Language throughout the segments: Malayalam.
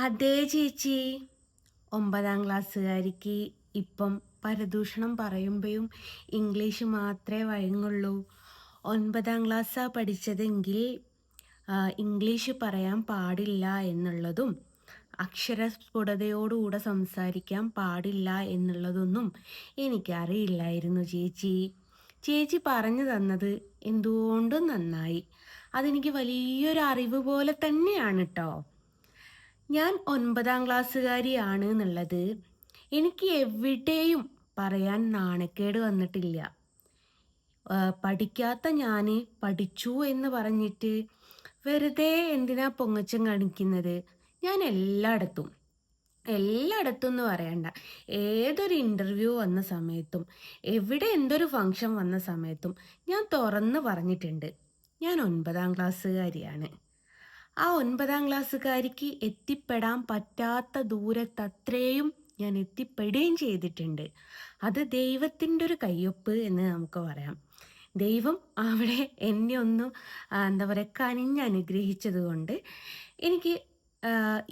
അതേ ചേച്ചി, 9ാം ക്ലാസ്സുകാരിക്ക് ഇപ്പം പരദൂഷണം പറയുമ്പോഴും ഇംഗ്ലീഷ് മാത്രമേ വഴങ്ങുള്ളൂ. 9ാം ക്ലാസ്സാണ് പഠിച്ചതെങ്കിൽ ഇംഗ്ലീഷ് പറയാൻ പാടില്ല എന്നുള്ളതും അക്ഷരസ്ഫുടതയോടുകൂടെ സംസാരിക്കാൻ പാടില്ല എന്നുള്ളതൊന്നും എനിക്കറിയില്ലായിരുന്നു ചേച്ചി. ചേച്ചി പറഞ്ഞു തന്നത് എന്തുകൊണ്ടും നന്നായി. അതെനിക്ക് വലിയൊരു അറിവ് പോലെ തന്നെയാണ് കേട്ടോ. ഞാൻ 9ാം ക്ലാസ്സുകാരിയാണ് എന്നുള്ളത് എനിക്ക് എവിടെയും പറയാൻ നാണക്കേട് വന്നിട്ടില്ല. പഠിക്കാത്ത ഞാൻ പഠിച്ചു എന്ന് പറഞ്ഞിട്ട് വെറുതെ എന്തിനാ പൊങ്ങച്ചം കാണിക്കുന്നത്? ഞാൻ എല്ലായിടത്തും എന്ന് പറയണ്ട, ഏതൊരു ഇൻ്റർവ്യൂ വന്ന സമയത്തും എവിടെ എന്തൊരു ഫങ്ഷൻ വന്ന സമയത്തും ഞാൻ തുറന്ന് പറഞ്ഞിട്ടുണ്ട്, ഞാൻ 9ാം ക്ലാസ്സുകാരിയാണ്. ആ 9ാം ക്ലാസ്സുകാരിക്ക് എത്തിപ്പെടാൻ പറ്റാത്ത ദൂരത്തത്രയും ഞാൻ എത്തിപ്പെടുകയും ചെയ്തിട്ടുണ്ട്. അത് ദൈവത്തിൻ്റെ ഒരു കയ്യൊപ്പ് എന്ന് നമുക്ക് പറയാം. ദൈവം അവിടെ എന്നെ ഒന്ന് എന്താ പറയുക കനിഞ്ഞനുഗ്രഹിച്ചത് കൊണ്ട് എനിക്ക്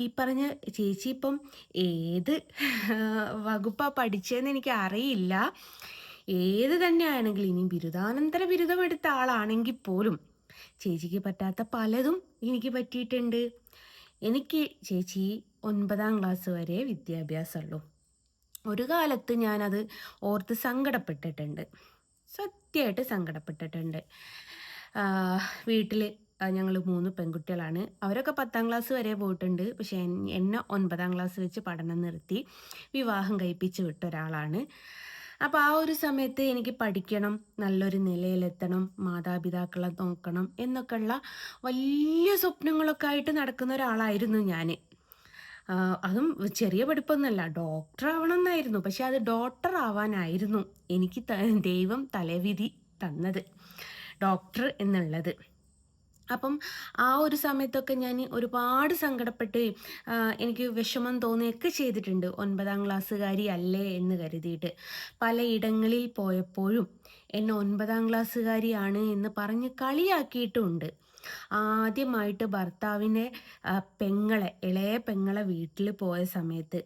ഈ പറഞ്ഞ ചേച്ചി ഇപ്പം ഏത് വകുപ്പാണ് പഠിച്ചതെന്ന് എനിക്ക് അറിയില്ല. ഏത് തന്നെയാണെങ്കിലും ഇനി ബിരുദാനന്തര ബിരുദം എടുത്ത ആളാണെങ്കിൽ പോലും ചേച്ചിക്ക് പറ്റാത്ത പലതും എനിക്ക് പറ്റിയിട്ടുണ്ട്. എനിക്ക് ചേച്ചി 9ാം ക്ലാസ് വരെ വിദ്യാഭ്യാസമുള്ളൂ. ഒരു കാലത്ത് ഞാനത് ഓർത്ത് സങ്കടപ്പെട്ടിട്ടുണ്ട്, സത്യമായിട്ട് സങ്കടപ്പെട്ടിട്ടുണ്ട്. വീട്ടിൽ ഞങ്ങൾ 3 പെൺകുട്ടികളാണ്. അവരൊക്കെ 10ാം ക്ലാസ് വരെ പോയിട്ടുണ്ട്. പക്ഷേ എന്നെ 9ാം ക്ലാസ് വെച്ച് പഠനം നിർത്തി വിവാഹം കഴിപ്പിച്ച് വിട്ട ഒരാളാണ്. അപ്പോൾ ആ ഒരു സമയത്ത് എനിക്ക് പഠിക്കണം, നല്ലൊരു നിലയിലെത്തണം, മാതാപിതാക്കളെ നോക്കണം എന്നൊക്കെയുള്ള വലിയ സ്വപ്നങ്ങളൊക്കെ ആയിട്ട് നടക്കുന്ന ഒരാളായിരുന്നു ഞാൻ. അതും ചെറിയ പഠിപ്പൊന്നുമല്ല, ഡോക്ടർ ആവണം എന്നായിരുന്നു. പക്ഷെ അത് ഡോക്ടർ ആവാനായിരുന്നു എനിക്ക് ദൈവം തലവിധി തന്നത്, ഡോക്ടർ എന്നുള്ളത്. അപ്പം ആ ഒരു സമയത്തൊക്കെ ഞാൻ ഒരുപാട് സങ്കടപ്പെട്ട് എനിക്ക് വിഷമം തോന്നുകയൊക്കെ ചെയ്തിട്ടുണ്ട്, 9ാം ക്ലാസ്സുകാരി അല്ലേ എന്ന് കരുതിയിട്ട്. പലയിടങ്ങളിൽ പോയപ്പോഴും എന്നെ 9ാം ക്ലാസ്സുകാരിയാണ് എന്ന് പറഞ്ഞ് കളിയാക്കിയിട്ടുമുണ്ട്. ആദ്യമായിട്ട് ഭർത്താവിനെ ഇളയ പെങ്ങളെ വീട്ടിൽ പോയ സമയത്ത്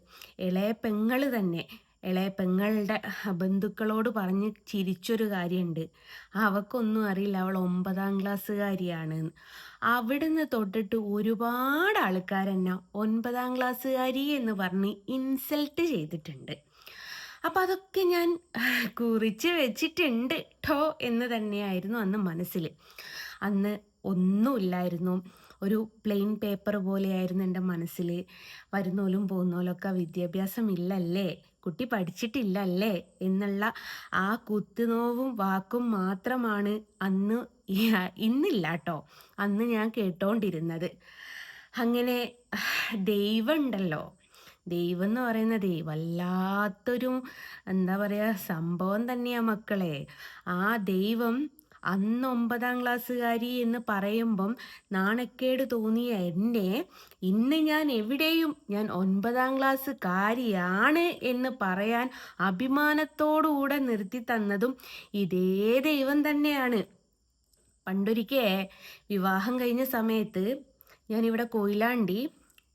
ഇളയ പെങ്ങളുടെ ബന്ധുക്കളോട് പറഞ്ഞ് ചിരിച്ചൊരു കാര്യമുണ്ട്, അവൾക്കൊന്നും അറിയില്ല, അവൾ 9ാം ക്ലാസ്സുകാരിയാണ്. അവിടുന്ന് തൊട്ടിട്ട് ഒരുപാട് ആൾക്കാരെന്നെ 9ാം ക്ലാസ്സുകാരി എന്ന് പറഞ്ഞ് ഇൻസൾട്ട് ചെയ്തിട്ടുണ്ട്. അപ്പം അതൊക്കെ ഞാൻ കുറിച്ച് വെച്ചിട്ടുണ്ട് ട്ടോ എന്ന് തന്നെയായിരുന്നു അന്ന് മനസ്സിൽ. അന്ന് ഒന്നുമില്ലായിരുന്നു, ഒരു പ്ലെയിൻ പേപ്പർ പോലെയായിരുന്നു എൻ്റെ മനസ്സിൽ. വരുന്നോലും പോകുന്നോലൊക്കെ വിദ്യാഭ്യാസം ഇല്ലല്ലേ, കുട്ടി പഠിച്ചിട്ടില്ലല്ലേ എന്നുള്ള ആ കുത്തുനോവും വാക്കും മാത്രമാണ് അന്ന്, ഇന്നില്ല കേട്ടോ, അന്ന് ഞാൻ കേട്ടോണ്ടിരുന്നത്. അങ്ങനെ ദൈവം ഉണ്ടല്ലോ, ദൈവം എന്ന് പറയുന്നത് വല്ലാത്തൊരു എന്താ പറയുക സംഭവം തന്നെയാണ് മക്കളെ. ആ ദൈവം അന്ന് 9ാം ക്ലാസ്സുകാരി എന്ന് പറയുമ്പം നാണക്കേട് തോന്നിയ എന്നെ ഇന്ന് ഞാൻ എവിടെയും ഞാൻ 9ാം ക്ലാസ്സുകാരിയാണ് എന്ന് പറയാൻ അഭിമാനത്തോടുകൂടെ നിർത്തി തന്നതും ഇതേ ദൈവം തന്നെയാണ്. പണ്ടൊരിക്കൽ വിവാഹം കഴിഞ്ഞ സമയത്ത് ഞാനിവിടെ കൊയിലാണ്ടി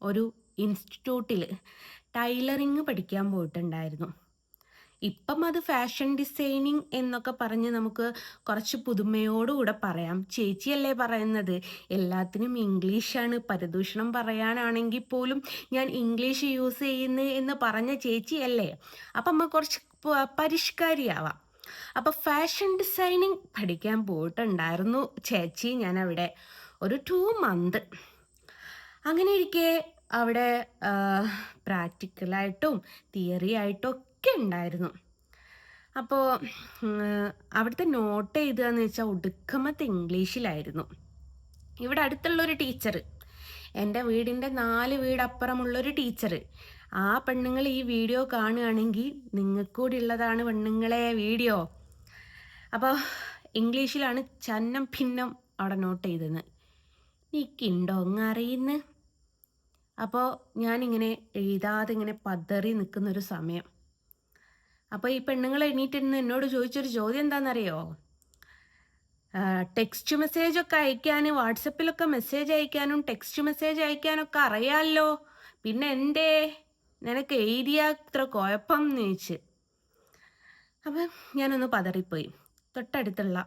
ഒരു ഇൻസ്റ്റിറ്റ്യൂട്ടിൽ ടൈലറിങ് പഠിക്കാൻ പോയിട്ടുണ്ടായിരുന്നു. ഇപ്പം അത് ഫാഷൻ ഡിസൈനിങ് എന്നൊക്കെ പറഞ്ഞ് നമുക്ക് കുറച്ച് പുതുമയോടുകൂടെ പറയാം. ചേച്ചിയല്ലേ പറയുന്നത് എല്ലാത്തിനും ഇംഗ്ലീഷാണ്, പരദൂഷണം പറയാനാണെങ്കിൽ പോലും ഞാൻ ഇംഗ്ലീഷ് യൂസ് ചെയ്യുന്നു എന്ന് പറഞ്ഞ ചേച്ചിയല്ലേ. അപ്പം നമുക്ക് കുറച്ച് പരിഷ്കാരിയാവാം. അപ്പോൾ ഫാഷൻ ഡിസൈനിങ് പഠിക്കാൻ പോയിട്ടുണ്ടായിരുന്നു ചേച്ചി ഞാൻ അവിടെ ഒരു 2 മന്ത്. അങ്ങനെ ഇരിക്കെ അവിടെ പ്രാക്ടിക്കലായിട്ടും തിയറി ആയിട്ടും ഒക്കെ ഉണ്ടായിരുന്നു. അപ്പോൾ അവിടുത്തെ നോട്ട് എഴുതുക എന്ന് വെച്ചാൽ ഒടുക്കമത്തെ ഇംഗ്ലീഷിലായിരുന്നു. ഇവിടെ അടുത്തുള്ളൊരു ടീച്ചർ, എൻ്റെ വീടിൻ്റെ 4 വീടപ്പുറമുള്ളൊരു ടീച്ചർ, ആ പെണ്ണുങ്ങൾ ഈ വീഡിയോ കാണുകയാണെങ്കിൽ നിങ്ങൾക്കൂടി ഉള്ളതാണ് പെണ്ണുങ്ങളെ വീഡിയോ. അപ്പോൾ ഇംഗ്ലീഷിലാണ് ചന്നം ഭിന്നം അവിടെ നോട്ട് ചെയ്തത്. എനിക്കുണ്ടോ അങ്ങ് അറിയുന്നു. അപ്പോൾ ഞാനിങ്ങനെ എഴുതാതെ ഇങ്ങനെ പതറി നിൽക്കുന്നൊരു സമയം. അപ്പോൾ ഈ പെണ്ണുങ്ങൾ എണീറ്റിരുന്ന് എന്നോട് ചോദിച്ചൊരു ചോദ്യം എന്താണെന്നറിയോ? ടെക്സ്റ്റ് മെസ്സേജൊക്കെ അയക്കാൻ, വാട്സപ്പിലൊക്കെ മെസ്സേജ് അയക്കാനും ടെക്സ്റ്റ് മെസ്സേജ് അയക്കാനൊക്കെ അറിയാമല്ലോ, പിന്നെ എന്തേ നിനക്ക് എഴുതിയ അത്ര കുഴപ്പം എന്ന് ചോദിച്ച്. അപ്പം ഞാനൊന്ന് പതറിപ്പോയി. തൊട്ടടുത്തുള്ള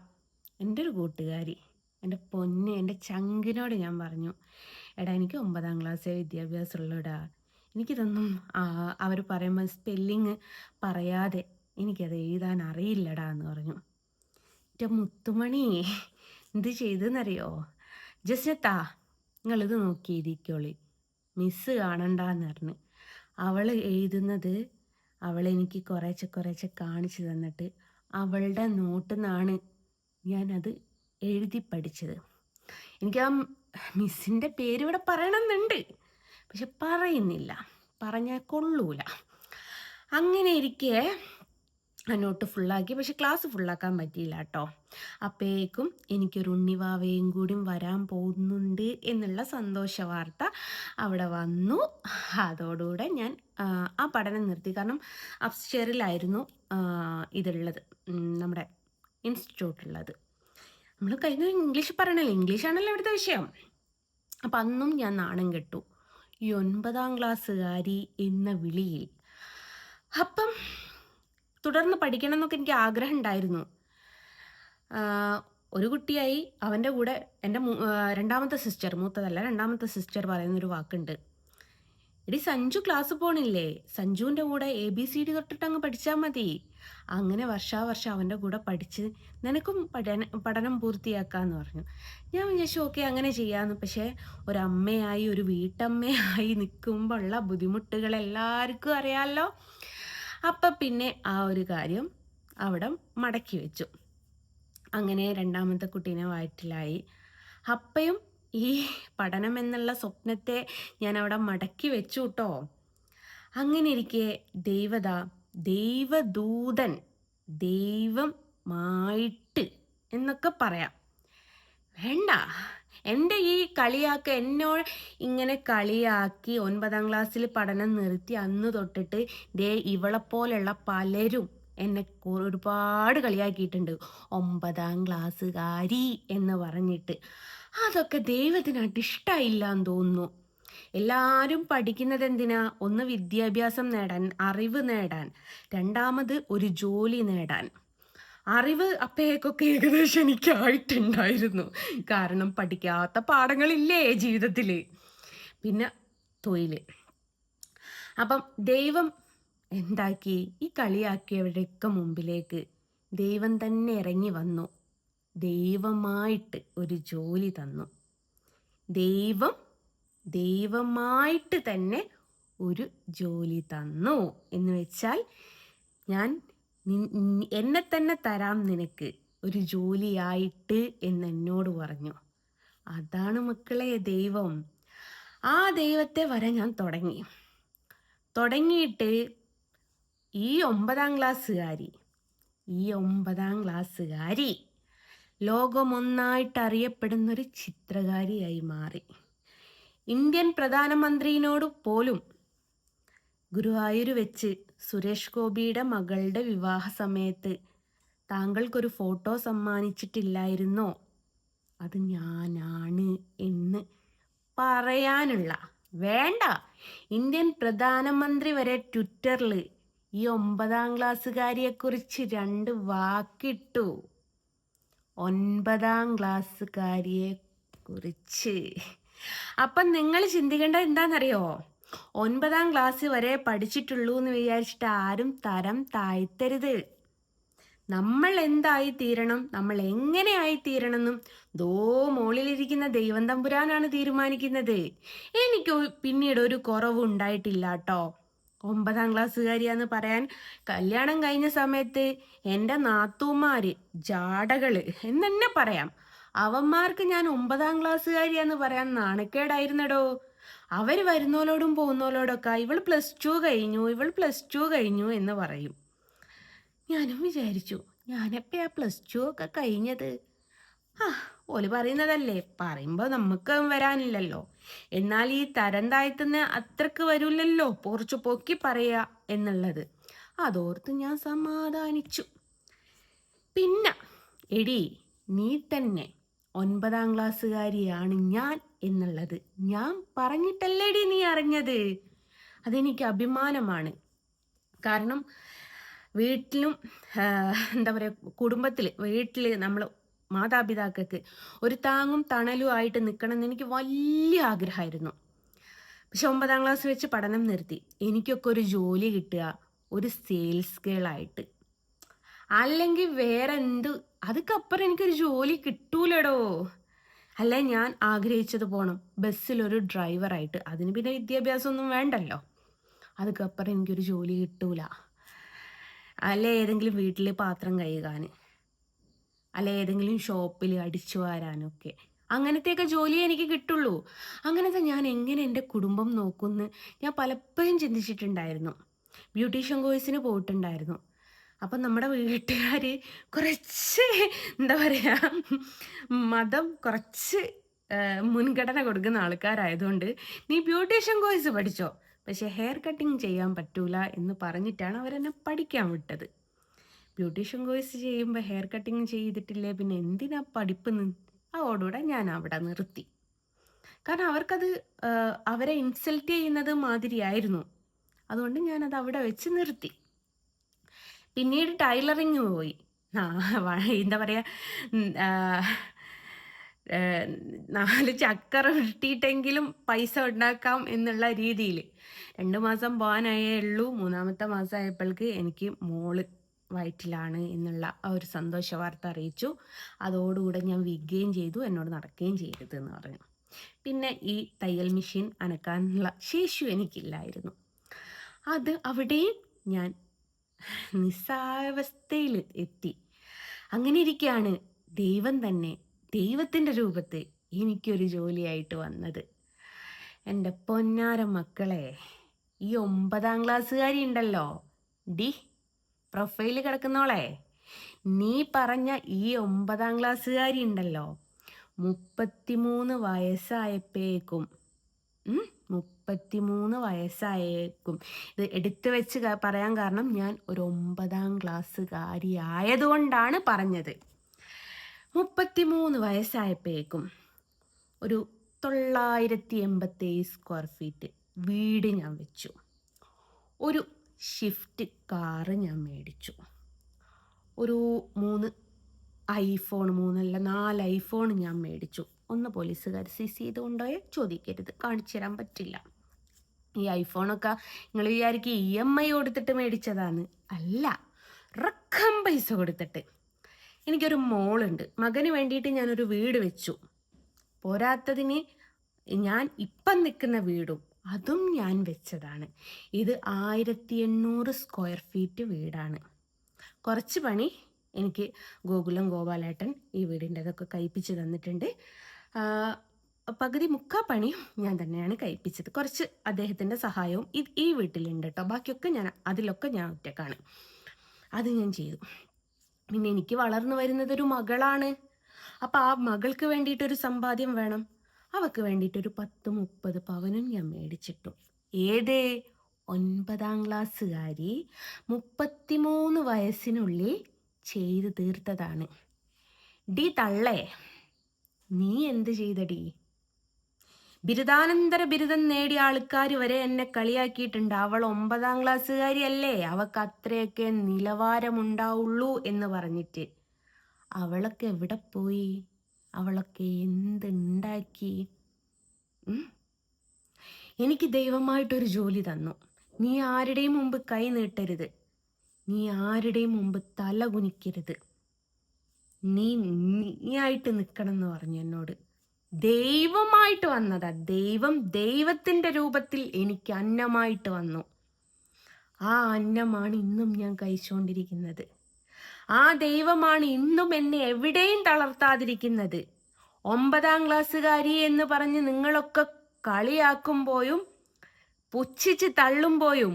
എൻ്റെ ഒരു കൂട്ടുകാരി, എൻ്റെ പൊന്ന്, എൻ്റെ ചങ്കിനോട് ഞാൻ പറഞ്ഞു, എടാ എനിക്ക് 9ാം ക്ലാസ്സിലെ വിദ്യാഭ്യാസമുള്ളൂടാ, എനിക്കിതൊന്നും അവർ പറയുമ്പോൾ സ്പെല്ലിങ് പറയാതെ എനിക്കത് എഴുതാൻ അറിയില്ലടാ എന്ന് പറഞ്ഞു. എൻ്റെ മുത്തുമണി എന്ത് ചെയ്തെന്നറിയോ? ജസ്നത്താ, നിങ്ങളിത് നോക്കി എഴുതിക്കോളി, മിസ്സ് കാണണ്ടെന്ന് പറഞ്ഞ് അവൾ എഴുതുന്നത് അവളെനിക്ക് കുറേശ്ശെ കാണിച്ചു തന്നിട്ട് അവളുടെ നോട്ടിൽ നിന്നാണ് ഞാനത് എഴുതി പഠിച്ചത്. എനിക്ക് ആ മിസ്സിൻ്റെ പേര് ഇവിടെ പറയണമെന്നുണ്ട്, പക്ഷെ പറയുന്നില്ല, പറഞ്ഞാൽ കൊള്ളൂല. അങ്ങനെ ഇരിക്കെ ആ നോട്ട് ഫുള്ളാക്കി. പക്ഷെ ക്ലാസ് ഫുള്ളാക്കാൻ പറ്റിയില്ല കേട്ടോ. അപ്പോഴേക്കും എനിക്കൊരു ഉണ്ണിവാവയും കൂടി വരാൻ പോകുന്നുണ്ട് എന്നുള്ള സന്തോഷ വാർത്ത അവിടെ വന്നു. അതോടുകൂടെ ഞാൻ ആ പഠനം നിർത്തി. കാരണം അപ്സ്റ്റെയറിലായിരുന്നു ഇതുള്ളത്, നമ്മുടെ ഇൻസ്റ്റിറ്റ്യൂട്ടുള്ളത്. നമ്മൾ കഴിഞ്ഞ ഇംഗ്ലീഷ് പറയണല്ലോ, ഇംഗ്ലീഷാണല്ലോ ഇവിടുത്തെ വിഷയം. അപ്പം അന്നും ഞാൻ നാണം കെട്ടു ഈ 9ാം ക്ലാസ്സുകാരി എന്ന വിളിയിൽ. അപ്പം തുടർന്ന് പഠിക്കണം എന്നൊക്കെ എനിക്ക് ആഗ്രഹം ഉണ്ടായിരുന്നു. ഒരു കുട്ടിയായി അവൻ്റെ കൂടെ എൻ്റെ രണ്ടാമത്തെ സിസ്റ്റർ, മൂത്തതല്ല രണ്ടാമത്തെ സിസ്റ്റർ പറയുന്നൊരു വാക്കുണ്ട്, എടി സഞ്ജു ക്ലാസ് പോണില്ലേ, സഞ്ജുവിൻ്റെ കൂടെ ABCD തൊട്ടിട്ട് അങ്ങ് പഠിച്ചാൽ മതി. അങ്ങനെ വർഷാവർഷം അവൻ്റെ കൂടെ പഠിച്ച് നിനക്കും പഠനം പൂർത്തിയാക്കാമെന്ന് പറഞ്ഞു. ഞാൻ വിചാരിച്ചു ഓക്കെ അങ്ങനെ ചെയ്യാമെന്ന്. പക്ഷേ ഒരമ്മയായി, ഒരു വീട്ടമ്മയായി നിൽക്കുമ്പോൾ ഉള്ള ബുദ്ധിമുട്ടുകൾ എല്ലാവർക്കും അറിയാമല്ലോ. അപ്പം പിന്നെ ആ ഒരു കാര്യം അവിടെ മടക്കി വെച്ചു. അങ്ങനെ രണ്ടാമത്തെ കുട്ടീനെ വയറ്റിലായി. അപ്പയും ഈ പഠനം എന്നുള്ള സ്വപ്നത്തെ ഞാൻ അവിടെ മടക്കി വെച്ചു കേട്ടോ. അങ്ങനെ ഇരിക്കെ ദൈവദൂതൻ, ദൈവമായിട്ട് എന്നൊക്കെ പറയാം, വേണ്ട, എൻ്റെ ഈ കളിയാക്കി എന്നോട് ഇങ്ങനെ കളിയാക്കി 9ാം ക്ലാസ്സിൽ പഠനം നിർത്തി അന്ന് തൊട്ടിട്ട് ഇവളെപ്പോലുള്ള പലരും എന്നെ ഒരുപാട് കളിയാക്കിയിട്ടുണ്ട്, 9ാം ക്ലാസ്സുകാരി എന്ന് പറഞ്ഞിട്ട്. അതൊക്കെ ദൈവത്തിനായിട്ട് ഇഷ്ടമായില്ല എന്ന് തോന്നുന്നു. എല്ലാവരും പഠിക്കുന്നത് എന്തിനാ? ഒന്ന് വിദ്യാഭ്യാസം നേടാൻ, അറിവ് നേടാൻ, രണ്ടാമത് ഒരു ജോലി നേടാൻ. അറിവ് അപ്പോഴേക്കൊക്കെ ഏകദേശം എനിക്കായിട്ടുണ്ടായിരുന്നു, കാരണം പഠിക്കാത്ത പാഠങ്ങളില്ലേ ജീവിതത്തിൽ, പിന്നെ തൊഴിൽ. അപ്പം ദൈവം എന്താക്കി, ഈ കളിയാക്കിയവരുടെയൊക്കെ മുമ്പിലേക്ക് ദൈവം തന്നെ ഇറങ്ങി വന്നു, ദൈവമായിട്ട് ഒരു ജോലി തന്നു. ദൈവമായിട്ട് തന്നെ ഒരു ജോലി തന്നു എന്ന് വെച്ചാൽ, ഞാൻ എന്നെ തന്നെ തരാം നിനക്ക് ഒരു ജോലിയായിട്ട് എന്നോട് പറഞ്ഞു. അതാണ് മക്കളെ ദൈവം. ആ ദൈവത്തെ വരെ ഞാൻ തുടങ്ങിയിട്ട് ഈ 9ാം ക്ലാസ്സുകാരി ലോകമൊന്നായിട്ട് അറിയപ്പെടുന്നൊരു ചിത്രകാരിയായി മാറി. ഇന്ത്യൻ പ്രധാനമന്ത്രിയോട് പോലും ഗുരുവായൂർ വെച്ച് സുരേഷ് ഗോപിയുടെ മകളുടെ വിവാഹ സമയത്ത് താങ്കൾക്കൊരു ഫോട്ടോ സമ്മാനിച്ചിട്ടില്ലായിരുന്നോ, അത് ഞാനാണ് എന്ന് പറയാനുള്ള, വേണ്ട, ഇന്ത്യൻ പ്രധാനമന്ത്രി വരെ ട്വിറ്ററിൽ ഈ 9ാം ക്ലാസ്സുകാരിയെക്കുറിച്ച് 2 വാക്കിട്ടു. 9ാം ക്ലാസ്സുകാരിയെ കുറിച്ച്. അപ്പം നിങ്ങൾ ചിന്തിക്കേണ്ടത് എന്താണെന്നറിയോ? 9ാം ക്ലാസ് വരെ പഠിച്ചിട്ടുള്ളൂ എന്ന് വിചാരിച്ചിട്ട് ആരും തരം താഴ്ത്തരുത്. നമ്മൾ എന്തായി തീരണം, നമ്മൾ എങ്ങനെ ആയിത്തീരണം എന്നും മോളിലിരിക്കുന്ന ദൈവം തമ്പുരാനാണ് തീരുമാനിക്കുന്നത്. എനിക്ക് പിന്നീട് ഒരു കുറവും ഉണ്ടായിട്ടില്ല കേട്ടോ. 9ാം ക്ലാസ്സുകാരിയാന്ന് പറയാൻ കല്യാണം കഴിഞ്ഞ സമയത്ത് എൻ്റെ നാത്തൂമാര് ജാടകള് എന്നെ പറയാം, അവന്മാർക്ക് ഞാൻ 9ാം ക്ലാസ്സുകാരിയാന്ന് പറയാൻ നാണക്കേടായിരുന്നടോ. അവർ വരുന്നോലോടും പോകുന്നോലോടൊക്കെ ഇവൾ പ്ലസ് ടു കഴിഞ്ഞു എന്ന് പറയും. ഞാനും വിചാരിച്ചു, ഞാനെപ്പോഴാ +2 ഒക്കെ കഴിഞ്ഞത്? ഓല് പറയുന്നതല്ലേ, പറയുമ്പോൾ നമുക്ക് വരാനില്ലല്ലോ. എന്നാൽ ഈ തരം താഴ്ത്തുന്ന അത്രക്ക് വരില്ലല്ലോ, കുറച്ച് പൊക്കി പറയുക എന്നുള്ളത്. അതോർത്ത് ഞാൻ സമാധാനിച്ചു. പിന്നെ എടി, നീ തന്നെ 9ാം ക്ലാസ്സുകാരിയാണ് ഞാൻ എന്നുള്ളത് ഞാൻ പറഞ്ഞിട്ടല്ലേടി നീ അറിഞ്ഞത്. അതെനിക്ക് അഭിമാനമാണ്. കാരണം വീട്ടിലും എന്താ പറയുക, വീട്ടിൽ നമ്മൾ മാതാപിതാക്കൾക്ക് ഒരു താങ്ങും തണലും ആയിട്ട് നിൽക്കണം എന്ന് എനിക്ക് വലിയ ആഗ്രഹമായിരുന്നു. പക്ഷെ 9ാം ക്ലാസ് വെച്ച് പഠനം നിർത്തി. എനിക്കൊക്കെ ഒരു ജോലി കിട്ടുക ഒരു സെയിൽസ് ഗേൾ ആയിട്ട്, അല്ലെങ്കിൽ വേറെ എന്ത്, അതുക്കപ്പുറം എനിക്കൊരു ജോലി കിട്ടൂലടോ. അല്ലെ ഞാൻ ആഗ്രഹിച്ചത് പോകണം ബസ്സിലൊരു ഡ്രൈവറായിട്ട്. അതിന് പിന്നെ വിദ്യാഭ്യാസമൊന്നും വേണ്ടല്ലോ. അതുക്കപ്പുറം എനിക്കൊരു ജോലി കിട്ടൂല. അല്ലെ ഏതെങ്കിലും വീട്ടിൽ പാത്രം കഴുകാൻ, അല്ലെ ഏതെങ്കിലും ഷോപ്പിൽ അടിച്ചു വാരാനൊക്കെ, അങ്ങനത്തെയൊക്കെ ജോലിയേ എനിക്ക് കിട്ടുള്ളൂ. അങ്ങനത്തെ ഞാൻ എങ്ങനെ എൻ്റെ കുടുംബം നോക്കുമെന്ന് ഞാൻ പലപ്പോഴും ചിന്തിച്ചിട്ടുണ്ടായിരുന്നു. ബ്യൂട്ടീഷ്യൻ കോഴ്സിന് പോയിട്ടുണ്ടായിരുന്നു. അപ്പം നമ്മുടെ വീട്ടുകാർ കുറച്ച് എന്താ പറയുക, മതം കുറച്ച് മുൻഗണന കൊടുക്കുന്ന ആൾക്കാരായതുകൊണ്ട് നീ ബ്യൂട്ടീഷ്യൻ കോഴ്സ് പഠിച്ചോ, പക്ഷേ ഹെയർ കട്ടിങ് ചെയ്യാൻ പറ്റൂല എന്ന് പറഞ്ഞിട്ടാണ് അവരെന്നെ പഠിക്കാൻ വിട്ടത്. ബ്യൂട്ടീഷ്യൻ കോഴ്സ് ചെയ്യുമ്പോൾ ഹെയർ കട്ടിങ് ചെയ്തിട്ടില്ലേ പിന്നെ എന്തിനാ പഠിപ്പ് അതോടുകൂടെ ഞാൻ അവിടെ നിർത്തി. കാരണം അവർക്കത് അവരെ ഇൻസൾട്ട് ചെയ്യുന്നത് മാതിരിയായിരുന്നു. അതുകൊണ്ട് ഞാനത് അവിടെ വെച്ച് നിർത്തി. പിന്നീട് ടൈലറിങ് പോയി. എന്താ പറയുക, 4 ചക്കര വെട്ടിയിട്ടെങ്കിലും പൈസ ഉണ്ടാക്കാം എന്നുള്ള രീതിയിൽ 2 മാസം പോകാനായേ ഉള്ളൂ. 3ാമത്തെ മാസമായപ്പോഴേക്ക് എനിക്ക് മോള് വയറ്റിലാണ് എന്നുള്ള ആ ഒരു സന്തോഷ വാർത്ത അറിയിച്ചു. അതോടുകൂടെ ഞാൻ വിൽക്കുകയും ചെയ്തു, എന്നോട് നടക്കുകയും ചെയ്യരുതെന്ന് പറഞ്ഞു. പിന്നെ ഈ തയ്യൽ മെഷീൻ അനക്കാനുള്ള ശേഷി എനിക്കില്ലായിരുന്നു. അത് അവിടെയും ഞാൻ നിസ്സാവസ്ഥയിൽ എത്തി. അങ്ങനെ ഇരിക്കുകയാണ് ദൈവത്തിൻ്റെ രൂപത്തിൽ എനിക്കൊരു ജോലിയായിട്ട് വന്നത്. എൻ്റെ പൊന്നാര മക്കളെ, ഈ 9ാം ക്ലാസ്സുകാരി ഉണ്ടല്ലോ, പ്രൊഫൈല് കിടക്കുന്നോളെ, നീ പറഞ്ഞ ഈ 9ാം ക്ലാസ്സുകാരി ഉണ്ടല്ലോ, 33 വയസ്സായപ്പോഴേക്കും 33 വയസ്സായേക്കും. ഇത് എടുത്തു വെച്ച് പറയാൻ കാരണം ഞാൻ ഒരു 9ാം ക്ലാസ്സുകാരി ആയതുകൊണ്ടാണ് പറഞ്ഞത്. 33 വയസ്സായപ്പോഴേക്കും ഒരു 987 സ്ക്വയർ ഫീറ്റ് വീട് ഞാൻ വെച്ചു. ഒരു ഷിഫ്റ്റ് കാറ് ഞാൻ മേടിച്ചു. ഒരു 3 ഐഫോൺ, 4 ഐഫോൺ ഞാൻ മേടിച്ചു. ഒന്ന് പോലീസുകാർ സീസ് ചെയ്ത് കൊണ്ടുപോയാൽ ചോദിക്കരുത്, കാണിച്ചു തരാൻ പറ്റില്ല. ഈ ഐഫോണൊക്കെ നിങ്ങൾ വിചാരിക്കും EMI കൊടുത്തിട്ട് മേടിച്ചതാണ്. അല്ല, റക്കം പൈസ കൊടുത്തിട്ട്. എനിക്കൊരു മോളുണ്ട്, മകന് വേണ്ടിയിട്ട് ഞാനൊരു വീട് വെച്ചു. പോരാത്തതിന് ഞാൻ ഇപ്പം നിൽക്കുന്ന വീടും അതും ഞാൻ വെച്ചതാണ്. ഇത് 1800 സ്ക്വയർ ഫീറ്റ് വീടാണ്. കുറച്ച് പണി എനിക്ക് ഗോപാലേട്ടൻ ഈ വീടിൻ്റെ അതൊക്കെ കഴിപ്പിച്ച് തന്നിട്ടുണ്ട്. മുക്കാൽ പണിയും ഞാൻ തന്നെയാണ് കഴിപ്പിച്ചത്. കുറച്ച് അദ്ദേഹത്തിൻ്റെ സഹായവും ഈ വീട്ടിലുണ്ട് കേട്ടോ. ബാക്കിയൊക്കെ അതിലൊക്കെ ഞാൻ ഒറ്റക്കാണ്. അത് ഞാൻ ചെയ്തു. പിന്നെ എനിക്ക് വളർന്നു വരുന്നതൊരു മകളാണ്. അപ്പം ആ മകൾക്ക് വേണ്ടിയിട്ടൊരു സമ്പാദ്യം വേണം. അവൾക്ക് വേണ്ടിയിട്ടൊരു 10-30 പവനും ഞാൻ മേടിച്ചിട്ടു. 9ാം ക്ലാസ്സുകാരി 33 വയസ്സിനുള്ളിൽ ചെയ്തു തീർത്തതാണ്. തള്ളേ, നീ എന്ത് ചെയ്തടി? ബിരുദാനന്തര ബിരുദം നേടിയ ആൾക്കാർ വരെ എന്നെ കളിയാക്കിയിട്ടുണ്ട്. അവൾ 9ാം ക്ലാസ്സുകാരി അല്ലേ, അവൾക്ക് അത്രയൊക്കെ നിലവാരമുണ്ടാവുള്ളൂ എന്ന് പറഞ്ഞിട്ട്. അവളൊക്കെ എവിടെ പോയി? അവളൊക്കെ എന്തുണ്ടാക്കി? എനിക്ക് ദൈവമായിട്ടൊരു ജോലി തന്നു. നീ ആരുടെയും മുമ്പ് കൈ നീട്ടരുത്, നീ ആരുടെയും മുമ്പ് തല കുനിക്കരുത്, നീയായിട്ട് നിൽക്കണം എന്ന് പറഞ്ഞു എന്നോട്. ദൈവമായിട്ട് വന്നതാ. ദൈവത്തിൻ്റെ രൂപത്തിൽ എനിക്ക് അന്നമായിട്ട് വന്നു. ആ അന്നമാണ് ഇന്നും ഞാൻ കഴിച്ചുകൊണ്ടിരിക്കുന്നത്. ആ ദൈവമാണ് ഇന്നും എന്നെ എവിടെയും തളർത്താതിരിക്കുന്നത്. 9ാം ക്ലാസ്സുകാരി എന്ന് പറഞ്ഞ് നിങ്ങളൊക്കെ കളിയാക്കുമ്പോഴും പുച്ഛിച്ച് തള്ളുമ്പോഴും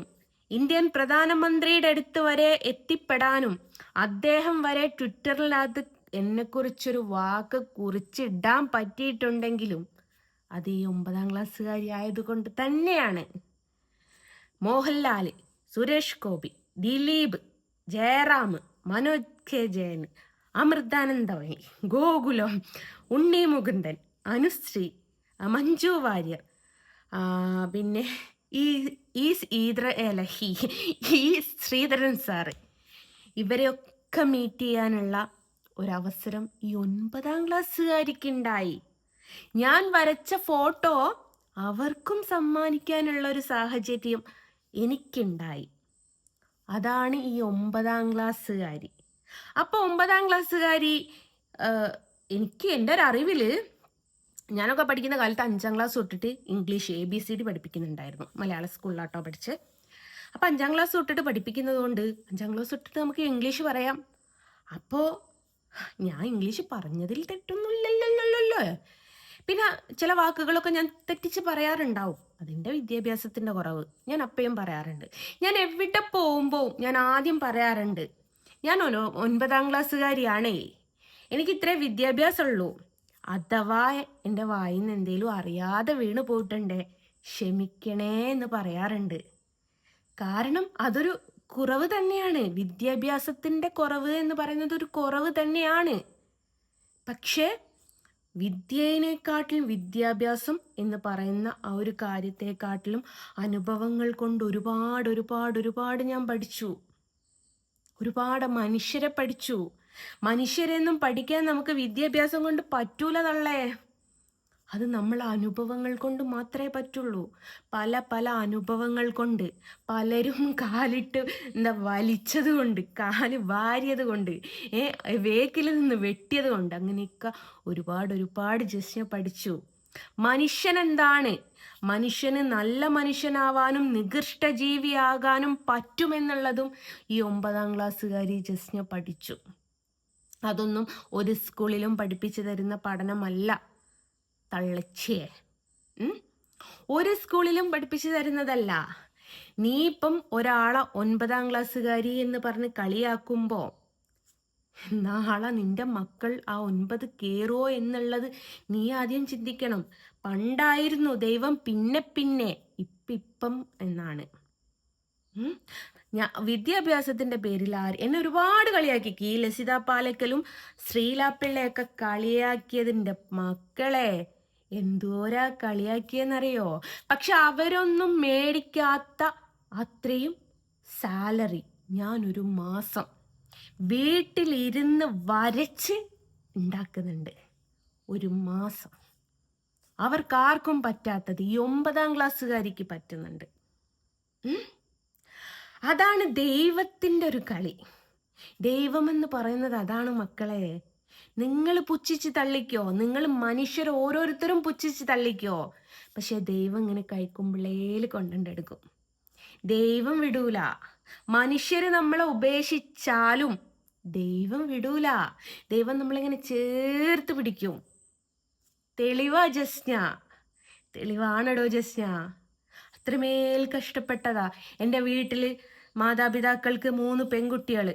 ഇന്ത്യൻ പ്രധാനമന്ത്രിയുടെ അടുത്ത് വരെ എത്തിപ്പെടാനും അദ്ദേഹം വരെ ട്വിറ്ററിനകത്ത് എന്നെക്കുറിച്ചൊരു വാക്ക് കുറിച്ചിടാൻ പറ്റിയിട്ടുണ്ടെങ്കിലും അത് ഈ 9ാം ക്ലാസ്സുകാരി ആയതുകൊണ്ട് തന്നെയാണ്. മോഹൻലാൽ, സുരേഷ് ഗോപി, ദിലീപ്, ജയറാം, മനോജ് കെ ജയൻ, അമൃതാനന്ദമയി, ഗോകുലം, ഉണ്ണി മുകുന്ദൻ, അനുശ്രീ, മഞ്ജു വാര്യർ, പിന്നെ ഈ ഈ ഈദ്ര അല്ല ഈ ശ്രീധരൻ സാറ്, ഇവരെയൊക്കെ മീറ്റ് ചെയ്യാനുള്ള ഒരവസരം ഈ 9ാം ക്ലാസ്സുകാരിക്കുണ്ടായി. ഞാൻ വരച്ച ഫോട്ടോ അവർക്കും സമ്മാനിക്കാനുള്ള ഒരു സാഹചര്യം എനിക്കുണ്ടായി. അതാണ് ഈ 9ാം ക്ലാസ്സുകാരി. അപ്പോൾ 9ാം ക്ലാസ്സുകാരി എനിക്ക് എൻ്റെ ഒരു അറിവിൽ, ഞാനൊക്കെ പഠിക്കുന്ന കാലത്ത് 5ാം ക്ലാസ് തൊട്ടിട്ട് ഇംഗ്ലീഷ് ABCD പഠിപ്പിക്കുന്നുണ്ടായിരുന്നു. മലയാള സ്കൂളിലാട്ടോ പഠിച്ച്. അപ്പം 5ാം ക്ലാസ് തൊട്ടിട്ട് പഠിപ്പിക്കുന്നത് കൊണ്ട് 5ാം ക്ലാസ് തൊട്ടിട്ട് നമുക്ക് ഇംഗ്ലീഷ് പറയാം. അപ്പോൾ ഞാൻ ഇംഗ്ലീഷ് പറഞ്ഞതിൽ തെറ്റൊന്നുമില്ലല്ലോ. പിന്നെ ചില വാക്കുകളൊക്കെ ഞാൻ തെറ്റിച്ച് പറയാറുണ്ടാവും. അതിൻ്റെ വിദ്യാഭ്യാസത്തിൻ്റെ കുറവ്. ഞാൻ അപ്പയും പറയാറുണ്ട്. ഞാൻ എവിടെ പോകുമ്പോൾ ഞാൻ ആദ്യം പറയാറുണ്ട്, ഞാൻ 9ാം ക്ലാസ്സുകാരിയാണേ, എനിക്ക് ഇത്രേ വിദ്യാഭ്യാസമുള്ളൂ. അഥവാ എൻ്റെ വായിൽ നിന്ന് എന്തെങ്കിലും അറിയാതെ വീണ് പോയിട്ടുണ്ടേ ക്ഷമിക്കണേ എന്ന് പറയാറുണ്ട്. കാരണം അതൊരു കുറവ് തന്നെയാണ്. വിദ്യാഭ്യാസത്തിൻ്റെ കുറവ് എന്ന് പറയുന്നത് ഒരു കുറവ് തന്നെയാണ്. പക്ഷേ വിദ്യയിനെക്കാട്ടിലും, വിദ്യാഭ്യാസം എന്ന് പറയുന്ന ആ ഒരു കാര്യത്തെക്കാട്ടിലും അനുഭവങ്ങൾ കൊണ്ട് ഒരുപാട് ഞാൻ പഠിച്ചു. ഒരുപാട് മനുഷ്യരെ പഠിച്ചു. മനുഷ്യരെന്നും പഠിക്കാൻ നമുക്ക് വിദ്യാഭ്യാസം കൊണ്ട് പറ്റൂല തള്ളേ. അത് നമ്മൾ അനുഭവങ്ങൾ കൊണ്ട് മാത്രമേ പറ്റുള്ളൂ. പല അനുഭവങ്ങൾ കൊണ്ട്, പലരും കാലിട്ട് വലിച്ചത് കൊണ്ട്, കാല് വാരിയത് കൊണ്ട്, വേക്കിൽ നിന്ന് വെട്ടിയത് കൊണ്ട്, അങ്ങനെയൊക്കെ ഒരുപാട് ജസ്ന പഠിച്ചു. മനുഷ്യൻ എന്താണ്, മനുഷ്യന് നല്ല മനുഷ്യനാവാനും നികൃഷ്ട ജീവിയാകാനും പറ്റുമെന്നുള്ളതും ഈ 9ാം ക്ലാസ്സുകാരി ജസ്ന പഠിച്ചു. അതൊന്നും ഒരു സ്കൂളിലും പഠിപ്പിച്ചു തരുന്ന പഠനമല്ല തള്ളച്ചിയെ. ഒരു സ്കൂളിലും പഠിപ്പിച്ചു തരുന്നതല്ല. നീ ഇപ്പം ഒരാളെ 9ാം ക്ലാസ്സുകാരി എന്ന് പറഞ്ഞ് കളിയാക്കുമ്പോൾ നാളെ നിന്റെ മക്കൾ ആ 9 കയറുമോ എന്നുള്ളത് നീ ആദ്യം ചിന്തിക്കണം. പണ്ടായിരുന്നു ദൈവം പിന്നെ ഇപ്പം എന്നാണ്. വിദ്യാഭ്യാസത്തിന്റെ പേരിൽ എന്നെ ഒരുപാട് കളിയാക്കി. ഈ ലസിത പാലക്കലും ശ്രീലാപ്പിള്ളയൊക്കെ കളിയാക്കിയതിൻ്റെ മക്കളെ എന്തോരാ കളിയാക്കിയെന്നറിയോ. പക്ഷെ അവരൊന്നും മേടിക്കാത്ത അത്രയും സാലറി ഞാനൊരു മാസം വീട്ടിലിരുന്ന് വരച്ച് ഉണ്ടാക്കുന്നുണ്ട്. ഒരു മാസം അവർക്കാർക്കും പറ്റാത്തത് ഈ 9ാം ക്ലാസ്സുകാരിക്ക് പറ്റുന്നുണ്ട്. അതാണ് ദൈവത്തിൻ്റെ ഒരു കളി. ദൈവമെന്ന് പറയുന്നത് അതാണ് മക്കളെ. നിങ്ങൾ പുച്ഛിച്ച് തള്ളിക്കോ, നിങ്ങൾ മനുഷ്യർ ഓരോരുത്തരും പുച്ഛിച്ച് തള്ളിക്കോ, പക്ഷെ ദൈവം ഇങ്ങനെ കൈക്കുമ്പിളേൽ കൊണ്ടെടുക്കും. ദൈവം വിടൂല. മനുഷ്യർ നമ്മളെ ഉപേക്ഷിച്ചാലും ദൈവം വിടൂല. ദൈവം നമ്മളിങ്ങനെ ചേർത്ത് പിടിക്കും. തെളിവാ ജസ്ന, തെളിവാണടോ ജസ്ന. അത്രമേൽ കഷ്ടപ്പെട്ടതാ. എൻ്റെ വീട്ടിൽ മാതാപിതാക്കൾക്ക് 3 പെൺകുട്ടികൾ.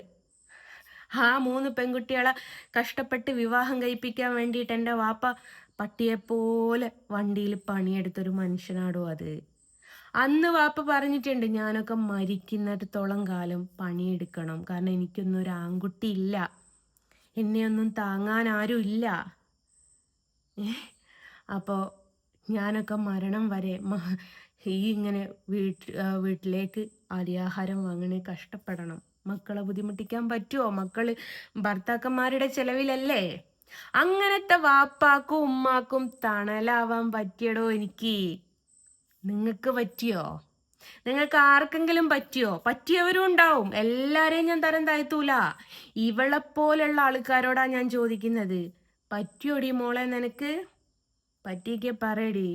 ആ 3 പെൺകുട്ടികളെ കഷ്ടപ്പെട്ട് വിവാഹം കഴിപ്പിക്കാൻ വേണ്ടിയിട്ട് എൻ്റെ വാപ്പ പട്ടിയെപ്പോലെ വണ്ടിയിൽ പണിയെടുത്തൊരു മനുഷ്യനാടോ അത്. അന്ന് വാപ്പ പറഞ്ഞിട്ടുണ്ട്, ഞാനൊക്കെ മരിക്കുന്നിടത്തോളം കാലം പണിയെടുക്കണം, കാരണം എനിക്കൊന്നും ഒരു ആൺകുട്ടി ഇല്ല, എന്നെയൊന്നും താങ്ങാൻ ആരും ഇല്ല. അപ്പോൾ ഞാനൊക്കെ മരണം വരെ ഇങ്ങനെ വീട്ടിലേക്ക് അരിയാഹാരം വാങ്ങണേ കഷ്ടപ്പെടണം. മക്കളെ ബുദ്ധിമുട്ടിക്കാൻ പറ്റുമോ? മക്കള് ഭർത്താക്കന്മാരുടെ ചെലവിലല്ലേ. അങ്ങനത്തെ വാപ്പാക്കും ഉമ്മാക്കും തണലാവാൻ പറ്റിയടോ എനിക്ക്. നിങ്ങൾക്ക് പറ്റിയോ? നിങ്ങൾക്ക് ആർക്കെങ്കിലും പറ്റിയോ? പറ്റിയവരും ഉണ്ടാവും. എല്ലാരെയും ഞാൻ തരം താഴ്ത്തൂല. ഇവളെപ്പോലുള്ള ആൾക്കാരോടാ ഞാൻ ചോദിക്കുന്നത്, പറ്റിയോടി മോളെ നിനക്ക്? പറ്റിയൊക്കെ പറയടി.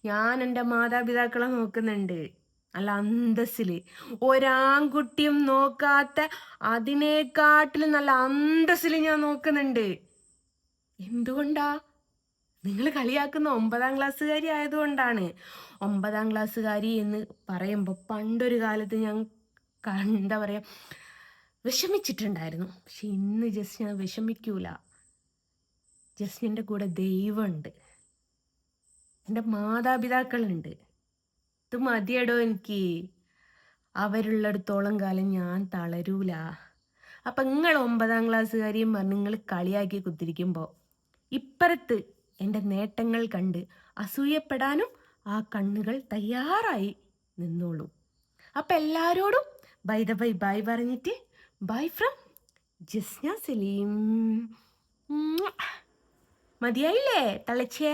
ഞാൻ എൻ്റെ മാതാപിതാക്കളെ നോക്കുന്നുണ്ട് നല്ല അന്തസ്സിൽ. ഒരാൺകുട്ടിയും നോക്കാത്ത അതിനേക്കാട്ടിലും നല്ല അന്തസ്സിൽ ഞാൻ നോക്കുന്നുണ്ട്. എന്തുകൊണ്ടാ? നിങ്ങൾ കളിയാക്കുന്ന 9ാം ക്ലാസ്സുകാരി ആയതുകൊണ്ടാണ്. 9ാം ക്ലാസ്സുകാരി എന്ന് പറയുമ്പോൾ പണ്ടൊരു കാലത്ത് ഞാൻ എന്താ പറയുക, വിഷമിച്ചിട്ടുണ്ടായിരുന്നു. പക്ഷെ ഇന്ന് ജസ്ന വിഷമിക്കൂല. ജസ്നൻ്റെ കൂടെ ദൈവമുണ്ട്, എൻ്റെ മാതാപിതാക്കളുണ്ട്. ഇത് മതിയടോ എനിക്ക്. അവരുള്ളിടത്തോളം കാലം ഞാൻ തളരൂല. അപ്പം നിങ്ങൾ 9ാം ക്ലാസ്സുകാരിയും പറഞ്ഞ് നിങ്ങൾ കളിയാക്കി കുത്തിരിക്കുമ്പോൾ ഇപ്പുറത്ത് എൻ്റെ നേട്ടങ്ങൾ കണ്ട് അസൂയപ്പെടാനും ആ കണ്ണുകൾ തയ്യാറായി നിന്നോളൂ. അപ്പം എല്ലാവരോടും ബൈ ദ ബൈ ബൈ പറഞ്ഞിട്ട് ബൈ ഫ്രം ജസ്ന സലീം. മതിയായില്ലേ തളച്ചേ?